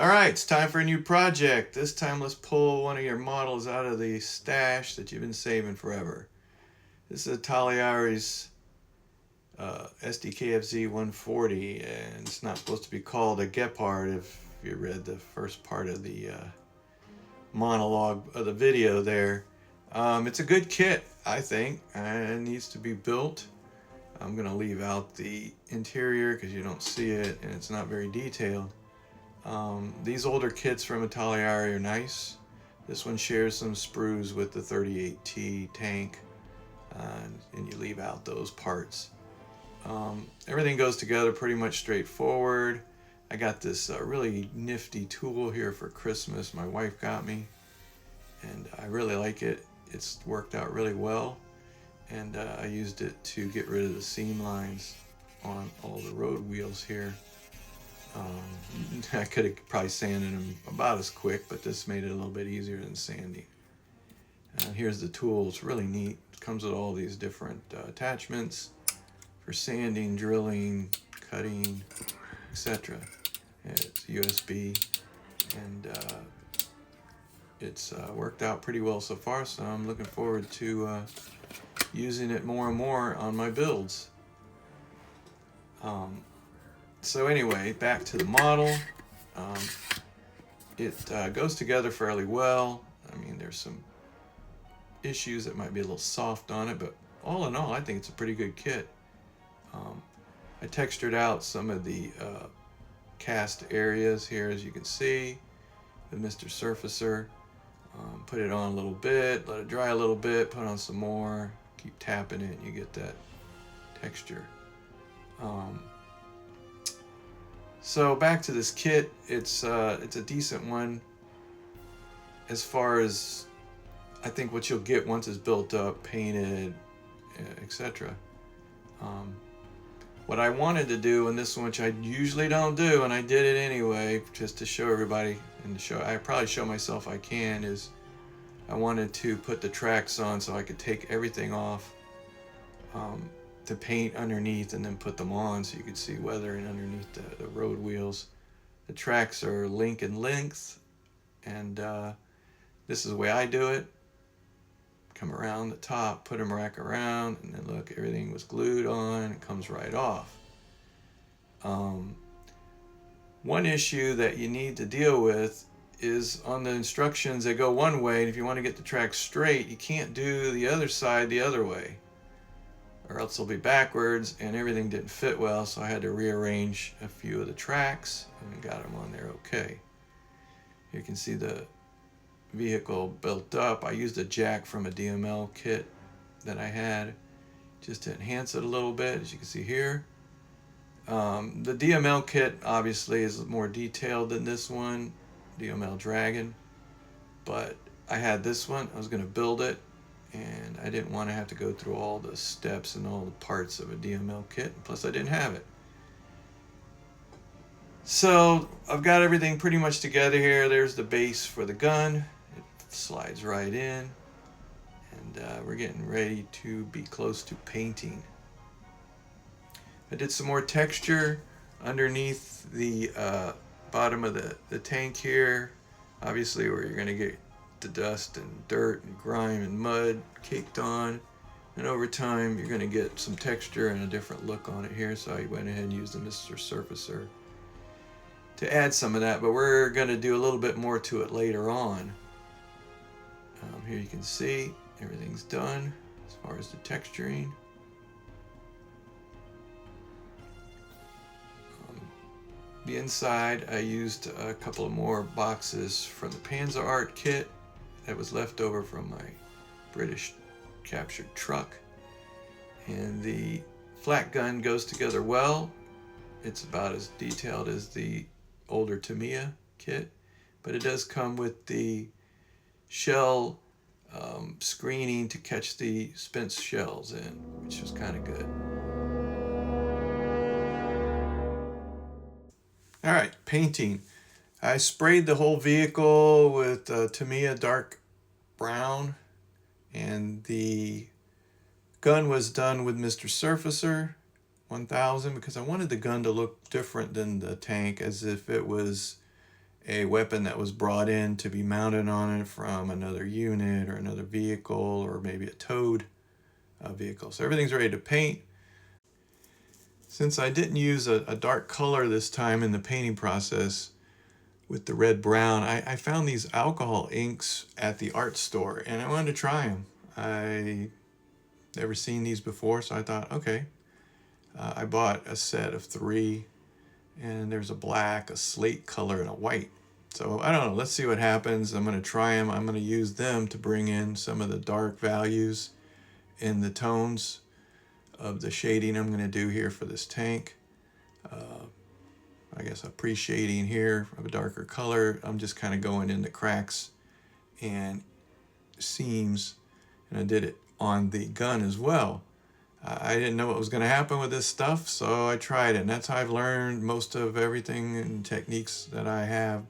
Alright, it's time for a new project. This time let's pull one of your models out of the stash that you've been saving forever. This is Italeri Sd.Kfz 140, and it's not supposed to be called a Gepard if you read the first part of the monologue of the video there. It's a good kit, I think, and it needs to be built. I'm going to leave out the interior because you don't see it and it's not very detailed. These older kits from Italeri are nice. This one shares some sprues with the 38T tank, and you leave out those parts. Everything goes together pretty much straightforward. I got this really nifty tool here for Christmas my wife got me, and I really like it. It's worked out really well, and I used it to get rid of the seam lines on all the road wheels here. I could have probably sanded them about as quick, but this made it a little bit easier than sanding. Here's the tool. It's really neat. It comes with all these different attachments for sanding, drilling, cutting, etc. It's USB, and it's worked out pretty well so far, so I'm looking forward to using it more and more on my builds. So anyway, back to the model. It goes together fairly well. I mean, there's some issues that might be a little soft on it, but all in all, I think it's a pretty good kit. I textured out some of the cast areas here, as you can see, with Mr. Surfacer. Put it on a little bit, let it dry a little bit, put on some more, keep tapping it, and you get that texture. So back to this kit, it's a decent one as far as I think what you'll get once it's built up, painted, etc. What I wanted to do in this one, which I usually don't do, and I did it anyway, just to show everybody and to show, I probably show myself I can, is I wanted to put the tracks on so I could take everything off to paint underneath and then put them on so you could see weathering underneath the road wheels. The tracks are Lincoln length, and this is the way I do it. Come around the top, put them rack around, and then look, everything was glued on, it comes right off. One issue that you need to deal with is on the instructions, they go one way, and if you want to get the track straight, you can't do the other side the other way, or else they'll be backwards, and everything didn't fit well, so I had to rearrange a few of the tracks and got them on there okay. You can see the vehicle built up. I used a jack from a DML kit that I had just to enhance it a little bit, as you can see here. The DML kit obviously is more detailed than this one, DML Dragon, but I had this one. I was going to build it, and I didn't want to have to go through all the steps and all the parts of a DML kit, plus I didn't have it. So I've got everything pretty much together here. There's the base for the gun. It slides right in, and we're getting ready to be close to painting. I did some more texture underneath the bottom of the tank here, obviously where you're going to get the dust and dirt and grime and mud caked on, and over time you're going to get some texture and a different look on it here, so I went ahead and used the Mr. Surfacer to add some of that, but we're going to do a little bit more to it later on. Here you can see everything's done as far as the texturing. The inside, I used a couple of more boxes from the Panzer Art kit that was left over from my British captured truck. And the flat gun goes together well. It's about as detailed as the older Tamiya kit, but it does come with the shell screening to catch the spent shells in, which was kind of good. All right, painting. I sprayed the whole vehicle with Tamiya dark brown, and the gun was done with Mr. Surfacer 1000 because I wanted the gun to look different than the tank, as if it was a weapon that was brought in to be mounted on it from another unit or another vehicle, or maybe a towed vehicle. So everything's ready to paint. Since I didn't use a dark color this time in the painting process with the red brown, I found these alcohol inks at the art store and I wanted to try them. I never seen these before, so I thought, okay. I bought a set of 3, and there's a black, a slate color, and a white. So I don't know, let's see what happens. I'm going to try them. I'm going to use them to bring in some of the dark values in the tones of the shading I'm going to do here for this tank. I guess a pre-shading here of a darker color. I'm just kind of going in the cracks and seams, and I did it on the gun as well. I didn't know what was going to happen with this stuff, so I tried it, and that's how I've learned most of everything and techniques that I have,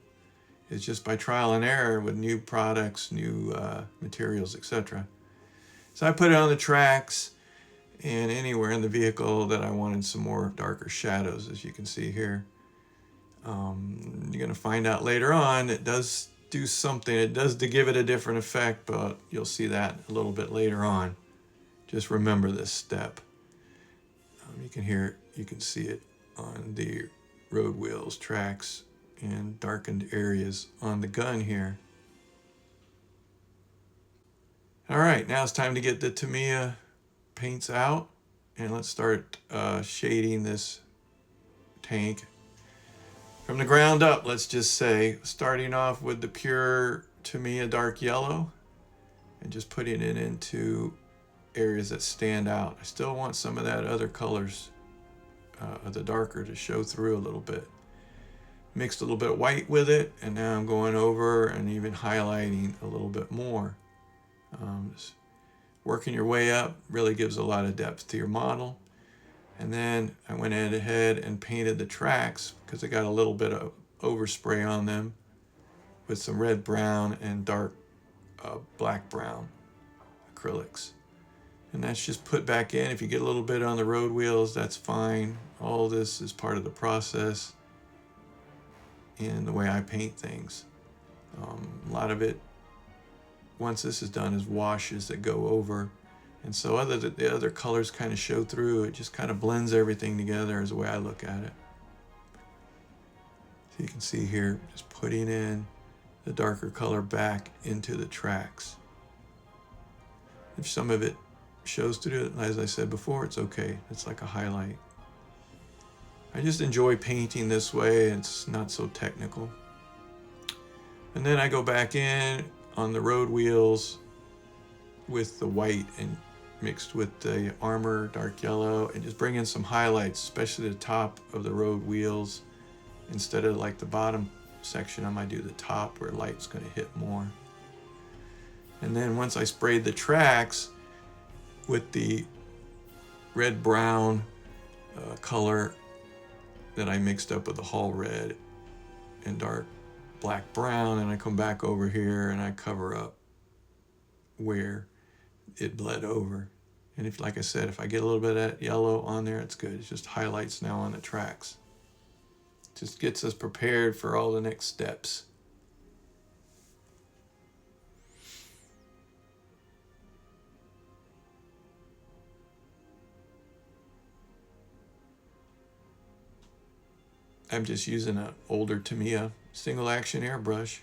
is just by trial and error with new products, new materials, etc. So I put it on the tracks and anywhere in the vehicle that I wanted some more darker shadows, as you can see here. You're going to find out later on it does do something. It does to give it a different effect, but you'll see that a little bit later on. Just remember this step. You can hear it, you can see it on the road wheels, tracks, and darkened areas on the gun here. All right, now it's time to get the Tamiya paints out, and let's start shading this tank from the ground up, let's just say, starting off with the pure Tamiya dark yellow and just putting it into areas that stand out. I still want some of that other colors of the darker to show through a little bit. Mixed a little bit of white with it, and now I'm going over and even highlighting a little bit more. Just working your way up really gives a lot of depth to your model. And then I went ahead and painted the tracks because I got a little bit of overspray on them with some red brown and dark black brown acrylics. And that's just put back in. If you get a little bit on the road wheels, that's fine. All this is part of the process in the way I paint things. A lot of it, once this is done, is washes that go over. And so the other colors kind of show through. It just kind of blends everything together is the way I look at it. So you can see here, just putting in the darker color back into the tracks. If some of it shows through, as I said before, it's okay. It's like a highlight. I just enjoy painting this way. It's not so technical. And then I go back in on the road wheels with the white and mixed with the armor, dark yellow, and just bring in some highlights, especially the top of the road wheels. Instead of like the bottom section, I might do the top where light's going to hit more. And then once I sprayed the tracks with the red-brown color that I mixed up with the Hall red and dark black-brown, and I come back over here and I cover up where it bled over. And if, like I said, if I get a little bit of that yellow on there, it's good. It's just highlights now on the tracks. Just gets us prepared for all the next steps. I'm just using an older Tamiya single action airbrush.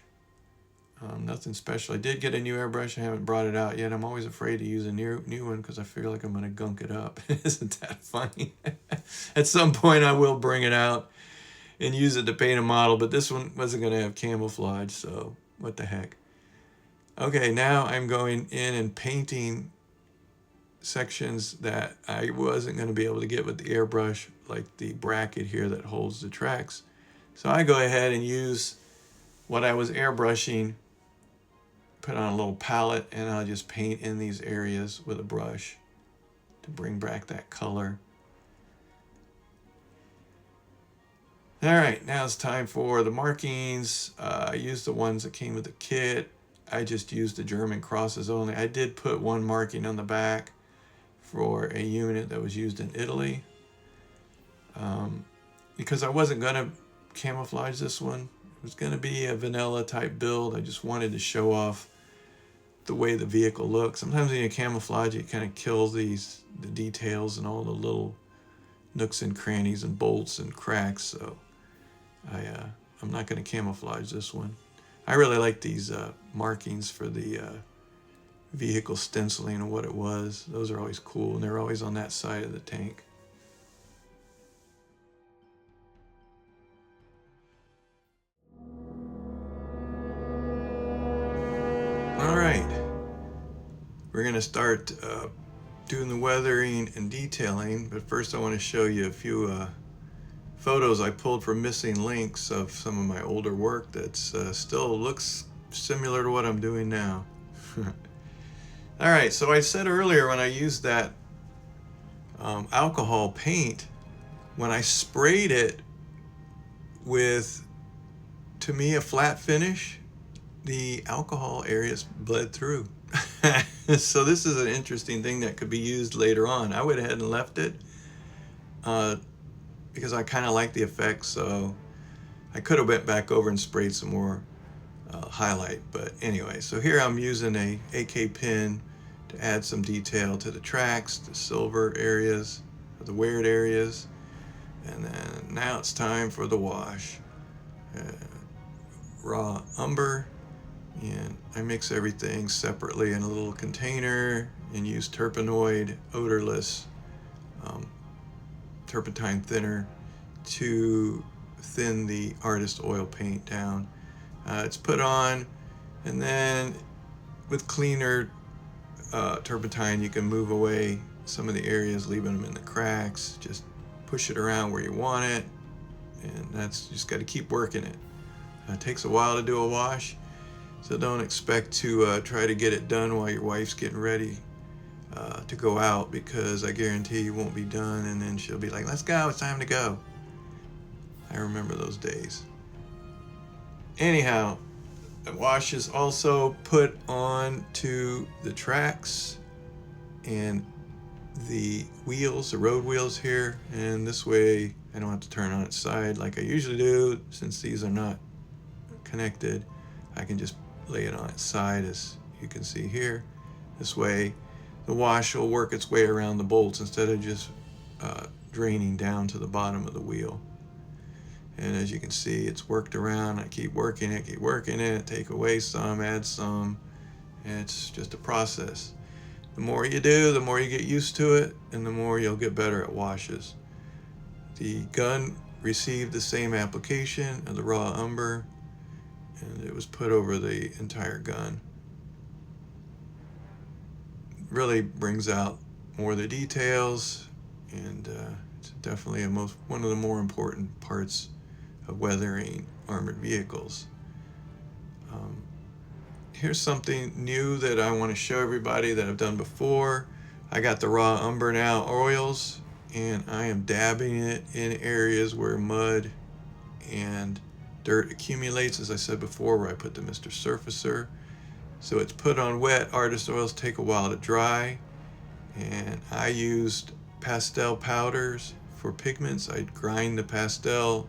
Nothing special. I did get a new airbrush. I haven't brought it out yet. I'm always afraid to use a new one because I feel like I'm going to gunk it up. Isn't that funny? At some point I will bring it out and use it to paint a model, but this one wasn't going to have camouflage, so what the heck. Okay, now I'm going in and painting sections that I wasn't going to be able to get with the airbrush, like the bracket here that holds the tracks. So I go ahead and use what I was airbrushing, put on a little palette, and I'll just paint in these areas with a brush to bring back that color. All right, now it's time for the markings. I used the ones that came with the kit. I just used the German crosses only. I did put one marking on the back for a unit that was used in Italy, because I wasn't going to camouflage this one. It was going to be a vanilla type build. I just wanted to show off the way the vehicle looks. Sometimes when you camouflage, it kind of kills the details and all the little nooks and crannies and bolts and cracks. So I'm not going to camouflage this one. I really like these markings for the vehicle stenciling and what it was. Those are always cool, and they're always on that side of the tank. All right, we're going to start doing the weathering and detailing, but first I want to show you a few photos I pulled from missing links of some of my older work that's still looks similar to what I'm doing now. All right, so I said earlier when I used that alcohol paint, when I sprayed it with, to me, a flat finish, the alcohol areas bled through. So this is an interesting thing that could be used later on. I went ahead and left it because I kind of like the effect, so I could have went back over and sprayed some more highlight. But anyway, so here I'm using a AK pen to add some detail to the tracks, the silver areas, the weird areas. And then now it's time for the wash. Raw umber, and I mix everything separately in a little container and use terpenoid odorless turpentine thinner to thin the artist oil paint down. It's put on, and then with cleaner turpentine you can move away some of the areas, leaving them in the cracks. Just push it around where you want it, and that's just got to keep working it. It takes a while to do a wash, so don't expect to try to get it done while your wife's getting ready to go out, because I guarantee you won't be done, and then she'll be like, let's go, it's time to go. I remember those days. Anyhow, the wash is also put on to the tracks and the wheels, the road wheels here, and this way I don't have to turn on its side like I usually do. Since these are not connected, I can just lay it on its side, as you can see here. This way the wash will work its way around the bolts instead of just draining down to the bottom of the wheel. And as you can see, it's worked around. I keep working it, take away some, add some. It's just a process. The more you do, the more you get used to it, and the more you'll get better at washes. The gun received the same application of the raw umber, and it was put over the entire gun. It really brings out more of the details, and it's definitely one of the more important parts of weathering armored vehicles. Here's something new that I want to show everybody that I've done before. I got the raw umber now oils, and I am dabbing it in areas where mud and dirt accumulates, as I said before, where I put the Mr. Surfacer. So it's put on wet. Artist oils take a while to dry, and I used pastel powders for pigments. I'd grind the pastel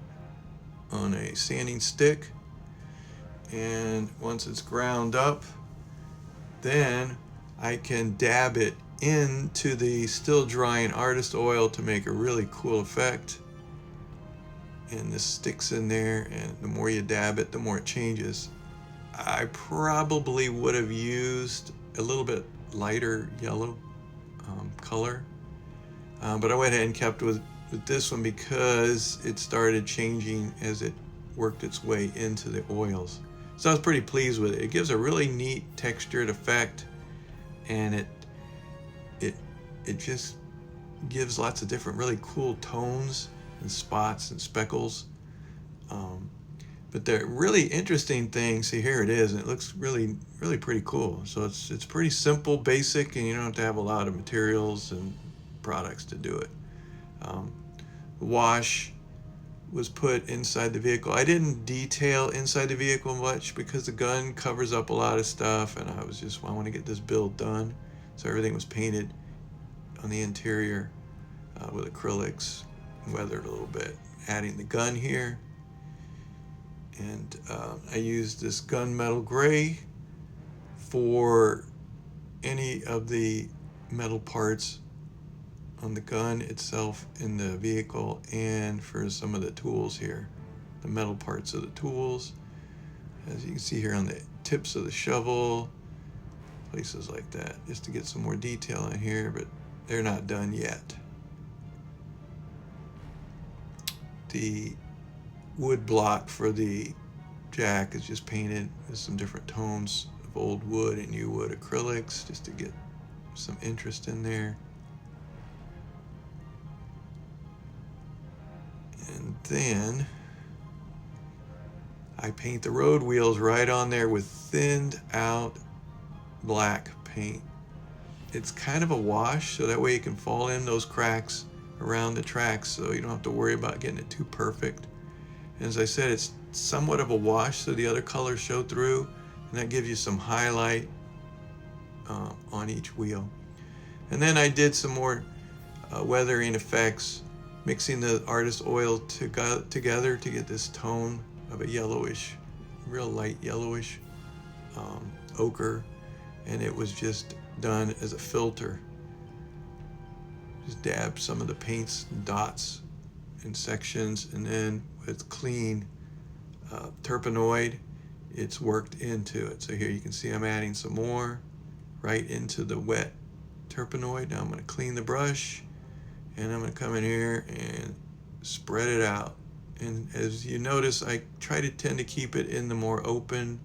on a sanding stick, and once it's ground up, then I can dab it into the still drying artist oil to make a really cool effect. And this sticks in there, and the more you dab it, the more it changes. I probably would have used a little bit lighter yellow color, but I went ahead and kept with this one because it started changing as it worked its way into the oils. So I was pretty pleased with it. It gives a really neat textured effect, and it just gives lots of different really cool tones and spots and speckles. But the really interesting thing, see, here it is, and it looks really, really pretty cool. So it's pretty simple, basic, and you don't have to have a lot of materials and products to do it. The wash was put inside the vehicle. I didn't detail inside the vehicle much because the gun covers up a lot of stuff, and I want to get this build done. So everything was painted on the interior with acrylics, weathered a little bit. Adding the gun here, And I used this gunmetal gray for any of the metal parts on the gun itself in the vehicle, and for some of the tools here, the metal parts of the tools, as you can see here on the tips of the shovel, places like that, just to get some more detail in here, but they're not done yet. The wood block for the jack is just painted with some different tones of old wood and new wood acrylics, just to get some interest in there. And then I paint the road wheels right on there with thinned out black paint. It's kind of a wash, so that way you can fall in those cracks around the tracks, so you don't have to worry about getting it too perfect. And as I said, it's somewhat of a wash, so the other colors show through, and that gives you some highlight on each wheel. And then I did some more weathering effects, mixing the artist oil together to get this tone of a yellowish, real light yellowish ochre, and it was just done as a filter. Just dab some of the paints and dots in sections, and then with clean terpenoid, it's worked into it. So here you can see I'm adding some more right into the wet terpenoid. Now I'm going to clean the brush, and I'm going to come in here and spread it out. And as you notice, I tend to keep it in the more open,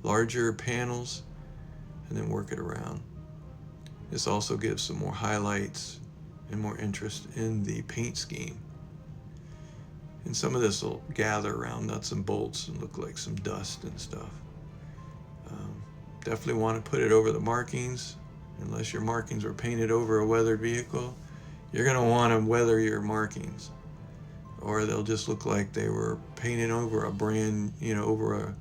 larger panels, and then work it around. This also gives some more highlights and more interest in the paint scheme. And some of this will gather around nuts and bolts and look like some dust and stuff. Definitely want to put it over the markings. Unless your markings were painted over a weathered vehicle, you're going to want to weather your markings, or they'll just look like they were painted over a brand, over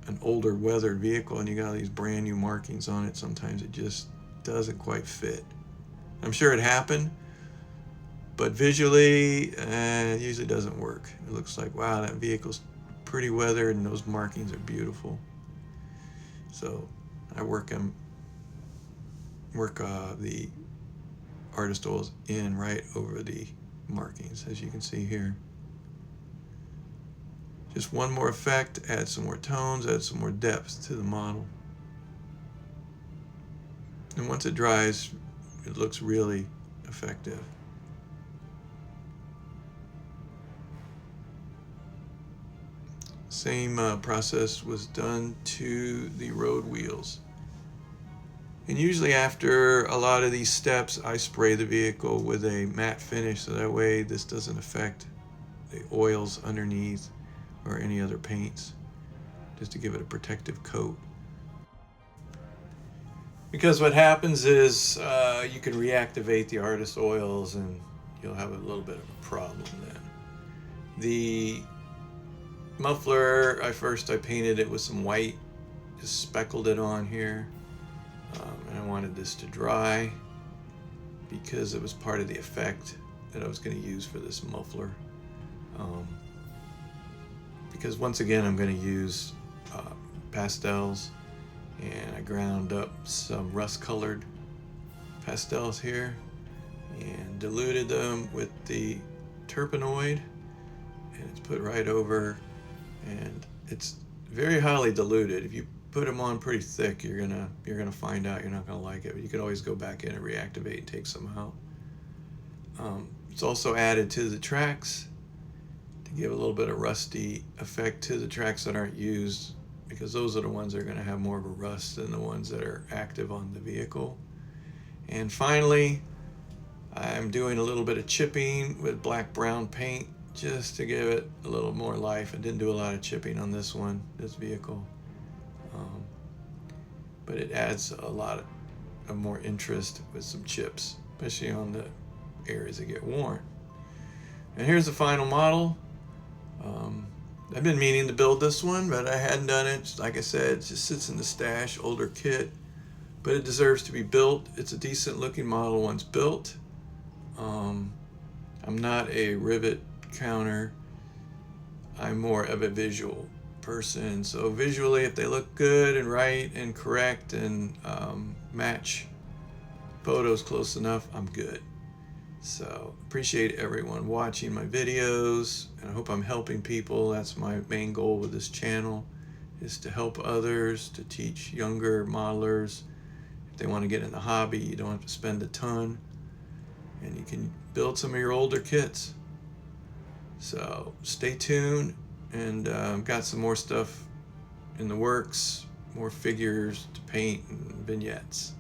an older weathered vehicle, and you got these brand new markings on it. Sometimes it just doesn't quite fit. I'm sure it happened, but visually it usually doesn't work. It looks like, wow, that vehicle's pretty weathered and those markings are beautiful. So I work the artist oils in right over the markings, as you can see here. Just one more effect, add some more tones, add some more depth to the model. And once it dries, it looks really effective. Same process was done to the road wheels. And usually after a lot of these steps, I spray the vehicle with a matte finish, so that way this doesn't affect the oils underneath or any other paints, just to give it a protective coat. Because what happens is you can reactivate the artist oils and you'll have a little bit of a problem then. The muffler, I painted it with some white, just speckled it on here. And I wanted this to dry because it was part of the effect that I was going to use for this muffler. Because once again, I'm going to use pastels, and I ground up some rust-colored pastels here and diluted them with the terpenoid, and it's put right over, and it's very highly diluted. If you put them on pretty thick, you're gonna find out you're not gonna like it, but you can always go back in and reactivate and take some out. It's also added to the tracks to give a little bit of rusty effect to the tracks that aren't used, because those are the ones that are going to have more of a rust than the ones that are active on the vehicle. And finally, I'm doing a little bit of chipping with black brown paint just to give it a little more life. I didn't do a lot of chipping on this vehicle, but it adds a lot of more interest with some chips, especially on the areas that get worn. And here's the final model. I've been meaning to build this one, but I hadn't done it. Like I said, it just sits in the stash, older kit, but it deserves to be built. It's a decent looking model once built. I'm not a rivet counter, I'm more of a visual person. So visually, if they look good and right and correct and match photos close enough, I'm good. So appreciate everyone watching my videos, and I hope I'm helping people. That's my main goal with this channel, is to help others, to teach younger modelers. If they want to get in the hobby, you don't have to spend a ton, and you can build some of your older kits. So stay tuned, and got some more stuff in the works, more figures to paint and vignettes.